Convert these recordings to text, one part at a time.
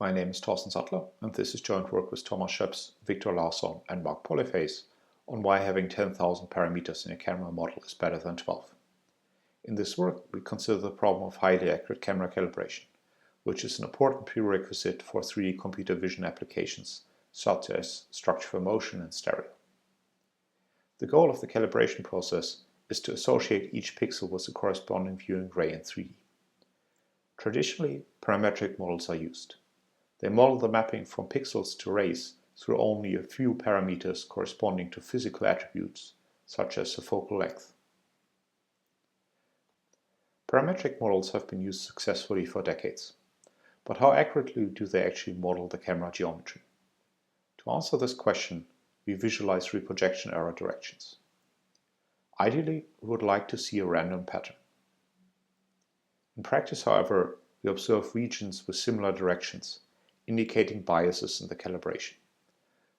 My name is Thorsten Sattler, and this is joint work with Thomas Schöps, Victor Larsson, and Mark Polyface on why having 10,000 parameters in a camera model is better than 12. In this work, we consider the problem of highly accurate camera calibration, which is an important prerequisite for 3D computer vision applications such as structure for motion and stereo. The goal of the calibration process is to associate each pixel with the corresponding viewing ray in 3D. Traditionally, parametric models are used. They model the mapping from pixels to rays through only a few parameters corresponding to physical attributes, such as the focal length. Parametric models have been used successfully for decades. But how accurately do they actually model the camera geometry? To answer this question, we visualize reprojection error directions. Ideally, we would like to see a random pattern. In practice, however, we observe regions with similar directions, indicating biases in the calibration.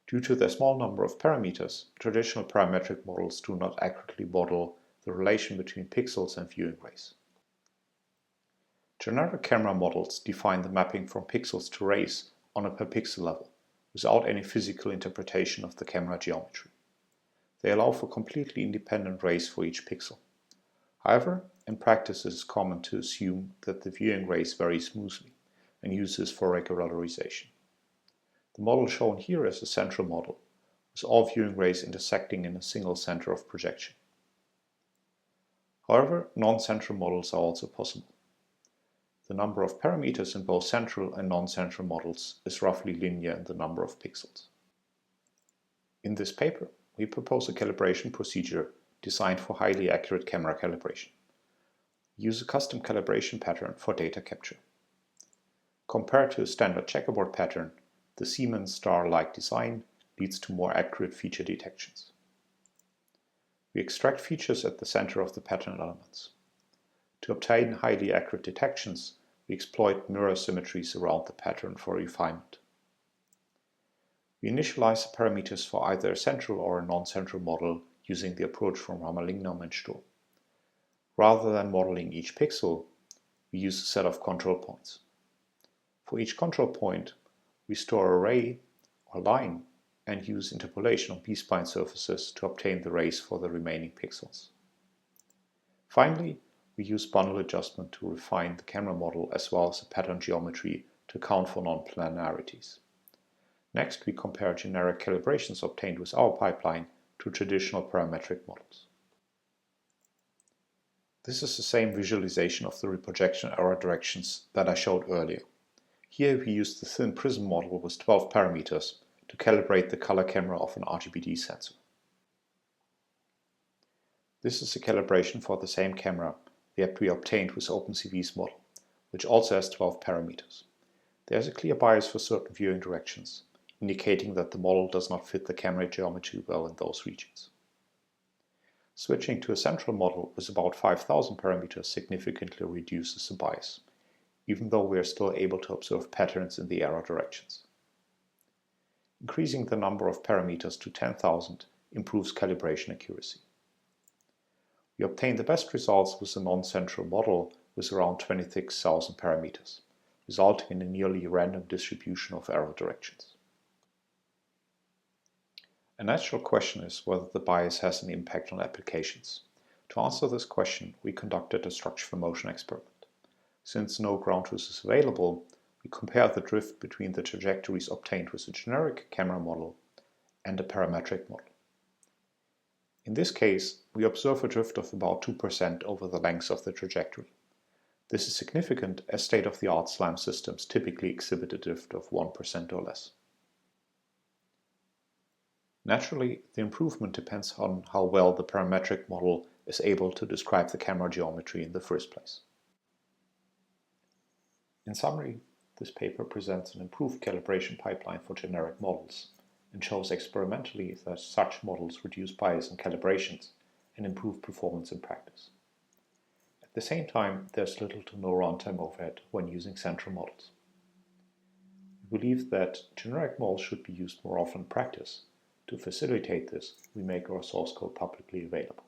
Due to their small number of parameters, traditional parametric models do not accurately model the relation between pixels and viewing rays. Generic camera models define the mapping from pixels to rays on a per pixel level, without any physical interpretation of the camera geometry. They allow for completely independent rays for each pixel. However, in practice it is common to assume that the viewing rays vary smoothly and use this for regularization. The model shown here is a central model, with all viewing rays intersecting in a single center of projection. However, non-central models are also possible. The number of parameters in both central and non-central models is roughly linear in the number of pixels. In this paper, we propose a calibration procedure designed for highly accurate camera calibration. We use a custom calibration pattern for data capture. Compared to a standard checkerboard pattern, the Siemens star-like design leads to more accurate feature detections. We extract features at the center of the pattern elements. To obtain highly accurate detections, we exploit mirror symmetries around the pattern for refinement. We initialize the parameters for either a central or a non-central model using the approach from Ramalingam and Sturm. Rather than modeling each pixel, we use a set of control points. For each control point, we store a ray or line and use interpolation on B-spline surfaces to obtain the rays for the remaining pixels. Finally, we use bundle adjustment to refine the camera model as well as the pattern geometry to account for non-planarities. Next, we compare generic calibrations obtained with our pipeline to traditional parametric models. This is the same visualization of the reprojection error directions that I showed earlier. Here we use the thin prism model with 12 parameters to calibrate the color camera of an RGB-D sensor. This is a calibration for the same camera that we obtained with OpenCV's model, which also has 12 parameters. There is a clear bias for certain viewing directions, indicating that the model does not fit the camera geometry well in those regions. Switching to a central model with about 5,000 parameters significantly reduces the bias, even though we are still able to observe patterns in the error directions. Increasing the number of parameters to 10,000 improves calibration accuracy. We obtain the best results with a non-central model with around 26,000 parameters, resulting in a nearly random distribution of error directions. A natural question is whether the bias has an impact on applications. To answer this question, we conducted a structure for motion experiment. Since no ground truth is available, we compare the drift between the trajectories obtained with a generic camera model and a parametric model. In this case, we observe a drift of about 2% over the length of the trajectory. This is significant as state-of-the-art SLAM systems typically exhibit a drift of 1% or less. Naturally, the improvement depends on how well the parametric model is able to describe the camera geometry in the first place. In summary, this paper presents an improved calibration pipeline for generic models and shows experimentally that such models reduce bias in calibrations and improve performance in practice. At the same time, there's little to no runtime overhead when using central models. We believe that generic models should be used more often in practice. To facilitate this, we make our source code publicly available.